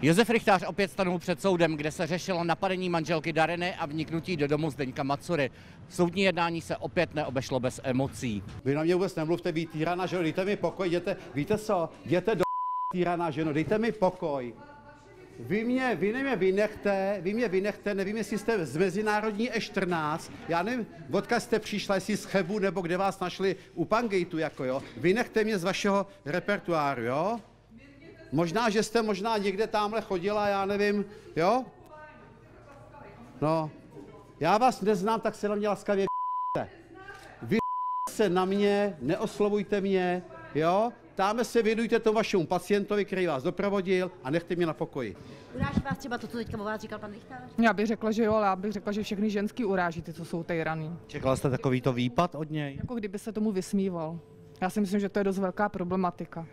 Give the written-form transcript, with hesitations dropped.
Josef Rychtář opět stanul před soudem, kde se řešilo napadení manželky Dariny a vniknutí do domu Zdeňka Macury. Soudní jednání se opět neobešlo bez emocí. Vy na mě vůbec nemluvte, vy týraná ženo, dejte mi pokoj, jděte, víte co, jděte do týraná ženo, dejte mi pokoj. Vy mě vynechte, nevím, jestli jste z mezinárodní E14, já nevím, odkud jste přišla, jestli z Chebu, nebo kde vás našli u Pangateu, jako jo. Vynechte mě z vašeho repertoáru, jo. Možná, že jste někde tamhle chodila, já nevím, jo? No, já vás neznám, tak se na mě laskavě vy se na mě, neoslovujte mě, jo? Táme se věnujte tomu vašemu pacientovi, který vás doprovodil a nechte mě na pokoji. Uráží vás třeba to, co teďka o vás říkal pan Rychtář? Já bych řekla, že jo, ale já bych řekla, že všechny ženský uráží ty, co jsou týraný. Čekala jste takovýto výpad od něj? Jako kdyby se tomu vysmíval. Já si myslím, že to je dost velká problematika.